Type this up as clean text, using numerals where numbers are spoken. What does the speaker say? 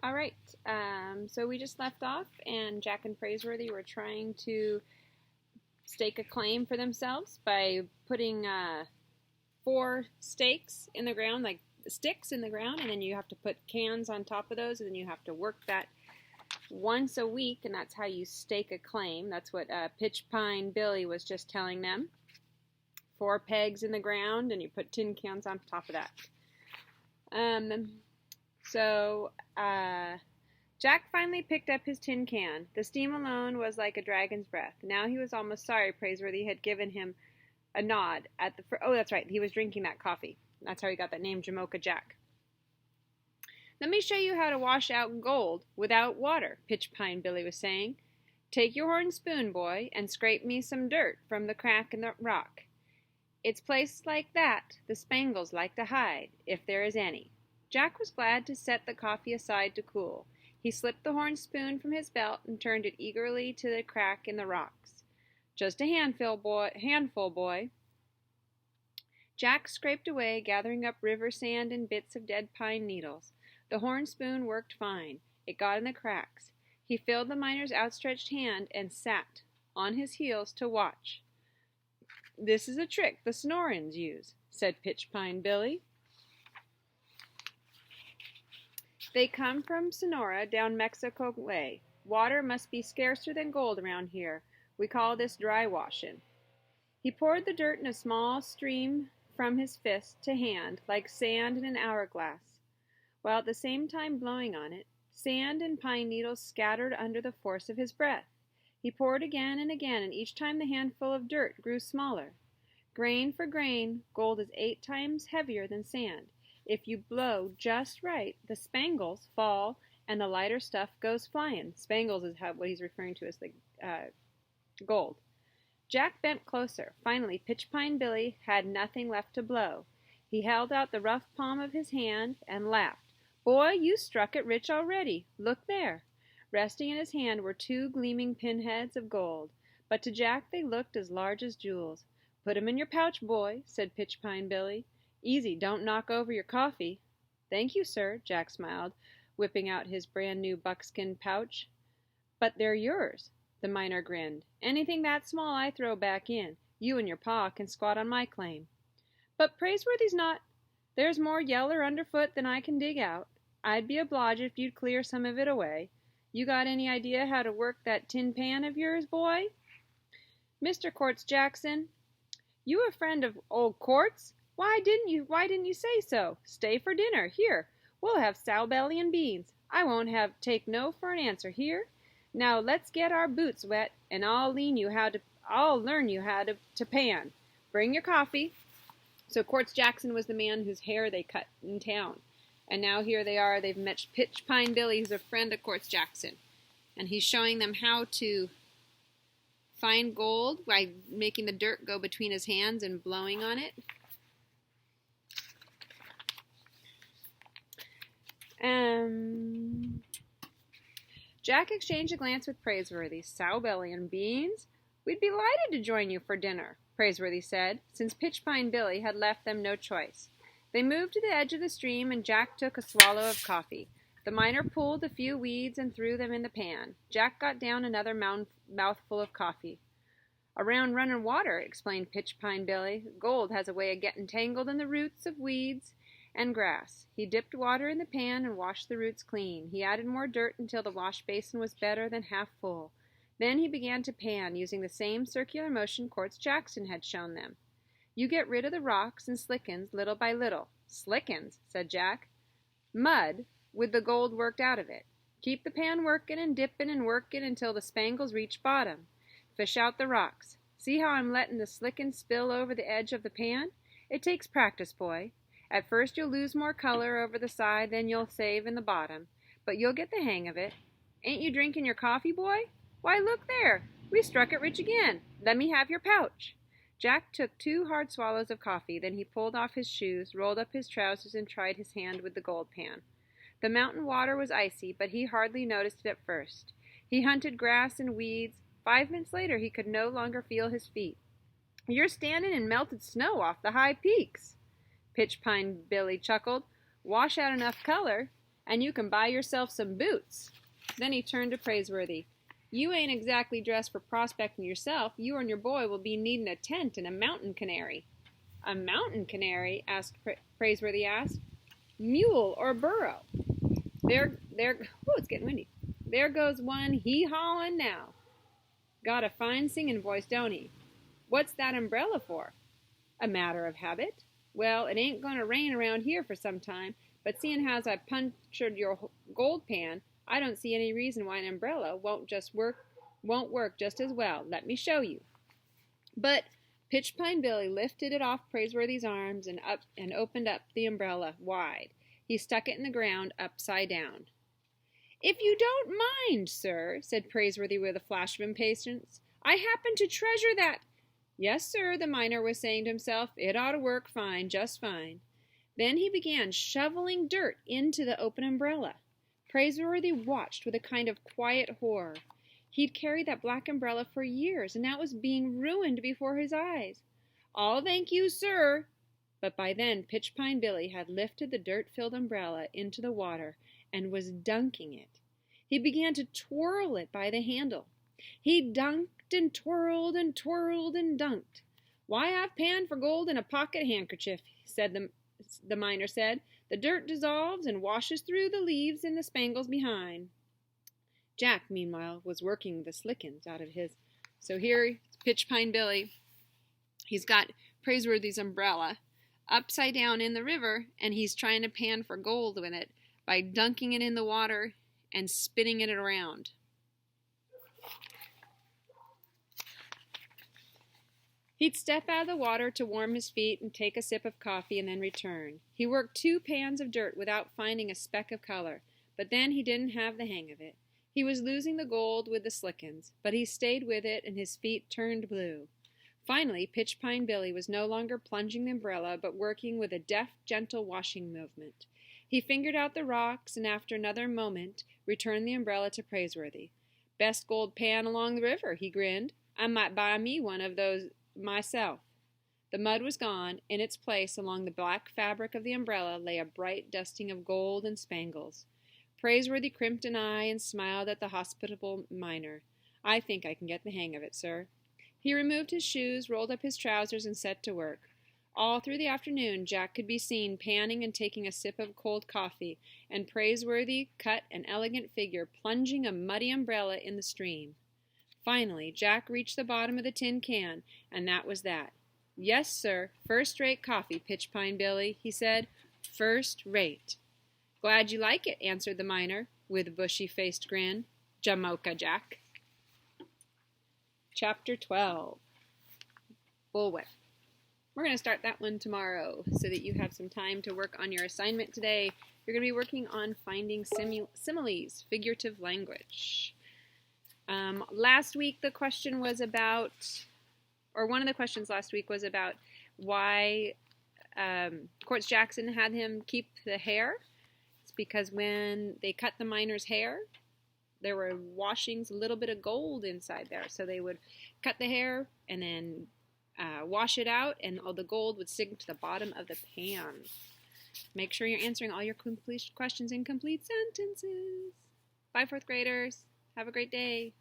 All right, so we just left off, and Jack and Praiseworthy were trying to stake a claim for themselves by putting 4 stakes in the ground, like sticks in the ground, and then you have to put cans on top of those, and then you have to work that once a week, and that's how you stake a claim. That's what Pitch Pine Billy was just telling them. 4 pegs in the ground, and you put tin cans on top of that. Jack finally picked up his tin can. The steam alone was like a dragon's breath. Now he was almost sorry Praiseworthy had given him a nod at the... Oh, that's right. He was drinking that coffee. That's how he got that name, Jamocha Jack. Let me show you how to wash out gold without water, Pitch Pine Billy was saying. Take your horn spoon, boy, and scrape me some dirt from the crack in the rock. It's placed like that the Spangles like to hide, if there is any. Jack was glad to set the coffee aside to cool. He slipped the horn spoon from his belt and turned it eagerly to the crack in the rocks. Just a handful, boy. Jack scraped away, gathering up river sand and bits of dead pine needles. The horn spoon worked fine. It got in the cracks. He filled the miner's outstretched hand and sat on his heels to watch. This is a trick the Sonorans use, said Pitch Pine Billy. They come from Sonora down Mexico way. Water must be scarcer than gold around here. We call this dry washin'. He poured the dirt in a small stream from his fist to hand, like sand in an hourglass, while at the same time blowing on it. Sand and pine needles scattered under the force of his breath. He poured again, and each time the handful of dirt grew smaller. Grain for grain, gold is 8 times heavier than sand. If you blow just right, the spangles fall and the lighter stuff goes flying. Spangles is what he's referring to as the gold. Jack bent closer. Finally, Pitch Pine Billy had nothing left to blow. He held out the rough palm of his hand and laughed. Boy, you struck it rich already. Look there. Resting in his hand were 2 gleaming pinheads of gold, but to Jack they looked as large as jewels. Put 'em in your pouch, boy, said Pitch Pine Billy. Easy, don't knock over your coffee. Thank you, sir, Jack smiled, whipping out his brand-new buckskin pouch. But they're yours, the miner grinned. Anything that small I throw back in. You and your pa can squat on my claim. But Praiseworthy's not. There's more yeller underfoot than I can dig out. I'd be obliged if you'd clear some of it away. You got any idea how to work that tin pan of yours, boy? Mr. Quartz Jackson, you a friend of old Quartz? Why didn't you say so? Stay for dinner. Here, we'll have sow belly and beans. I won't take no for an answer. Here, now let's get our boots wet, and I'll learn you how to pan. Bring your coffee. So Quartz Jackson was the man whose hair they cut in town, and now here they are. They've met Pitch Pine Billy, who's a friend of Quartz Jackson, and he's showing them how to find gold by making the dirt go between his hands and blowing on it. Jack exchanged a glance with Praiseworthy. Sow belly and beans? We'd be delighted to join you for dinner, Praiseworthy said, since Pitch Pine Billy had left them no choice. They moved to the edge of the stream, and Jack took a swallow of coffee. The miner pulled a few weeds and threw them in the pan. Jack got down another mouthful of coffee. Around running water, explained Pitch Pine Billy. Gold has a way of getting tangled in the roots of weeds and grass. He dipped water in the pan and washed the roots clean. He added more dirt until the wash basin was better than half full. Then he began to pan, using the same circular motion Quartz Jackson had shown them. You get rid of the rocks and slickens little by little. Slickens, said Jack. Mud, with the gold worked out of it. Keep the pan working and dipping and working until the spangles reach bottom. Fish out the rocks. See how I'm letting the slicken spill over the edge of the pan? It takes practice, boy. At first you'll lose more color over the side than you'll save in the bottom, but you'll get the hang of it. Ain't you drinking your coffee, boy? Why, look there! We struck it rich again. Let me have your pouch. Jack took 2 hard swallows of coffee, then he pulled off his shoes, rolled up his trousers, and tried his hand with the gold pan. The mountain water was icy, but he hardly noticed it at first. He hunted grass and weeds. 5 minutes later he could no longer feel his feet. You're standing in melted snow off the high peaks. Pitch Pine Billy chuckled. Wash out enough color, and you can buy yourself some boots." Then he turned to Praiseworthy. "You ain't exactly dressed for prospecting yourself. You and your boy will be needing a tent and a mountain canary." "A mountain canary?" Praiseworthy asked. "Mule or burro? It's getting windy. There goes one hee-hawing now. Got a fine singing voice, don't he? What's that umbrella for?" "A matter of habit." "Well, it ain't going to rain around here for some time, but seeing as I punctured your gold pan, I don't see any reason why an umbrella won't work just as well. Let me show you." But Pitchpine Billy lifted it off Praiseworthy's arms and opened up the umbrella wide. He stuck it in the ground upside down. "If you don't mind, sir," said Praiseworthy with a flash of impatience, "I happen to treasure that—" "Yes, sir," the miner was saying to himself, "it ought to work fine, just fine." Then he began shoveling dirt into the open umbrella. Praiseworthy watched with a kind of quiet horror. He'd carried that black umbrella for years, and now it was being ruined before his eyes. "All thank you, sir." But by then Pitchpine Billy had lifted the dirt-filled umbrella into the water and was dunking it. He began to twirl it by the handle. He dunked and twirled and twirled and dunked. "Why, I've panned for gold in a pocket handkerchief," the miner said. "The dirt dissolves and washes through the leaves and the spangles behind." Jack, meanwhile, was working the slickens out of his. So here, Pitchpine Billy, he's got Praiseworthy's umbrella upside down in the river, and he's trying to pan for gold with it by dunking it in the water and spinning it around. He'd step out of the water to warm his feet and take a sip of coffee and then return. He worked 2 pans of dirt without finding a speck of color, but then he didn't have the hang of it. He was losing the gold with the slickens, but he stayed with it and his feet turned blue. Finally, Pitchpine Billy was no longer plunging the umbrella, but working with a deft, gentle washing movement. He fingered out the rocks, and after another moment, returned the umbrella to Praiseworthy. "Best gold pan along the river," he grinned. "I might buy me one of those myself." The mud was gone. In its place, along the black fabric of the umbrella, lay a bright dusting of gold and spangles. Praiseworthy crimped an eye and smiled at the hospitable miner. "I think I can get the hang of it, sir." He removed his shoes, rolled up his trousers, and set to work. All through the afternoon, Jack could be seen panning and taking a sip of cold coffee, and Praiseworthy cut an elegant figure plunging a muddy umbrella in the stream. Finally, Jack reached the bottom of the tin can, and that was that. "Yes, sir, first-rate coffee, Pitchpine Billy," he said. "First-rate." "Glad you like it," answered the miner, with a bushy-faced grin. "Jamocha, Jack." Chapter 12. Bullwhip. We're going to start that one tomorrow so that you have some time to work on your assignment today. You're going to be working on finding similes, figurative language. Last week the question was about, or one of the questions last week was about why Quartz Jackson had him keep the hair. It's because when they cut the miner's hair, there were washings, a little bit of gold inside there. So they would cut the hair and then wash it out, and all the gold would sink to the bottom of the pan. Make sure you're answering all your questions in complete sentences. Bye, 4th graders. Have a great day.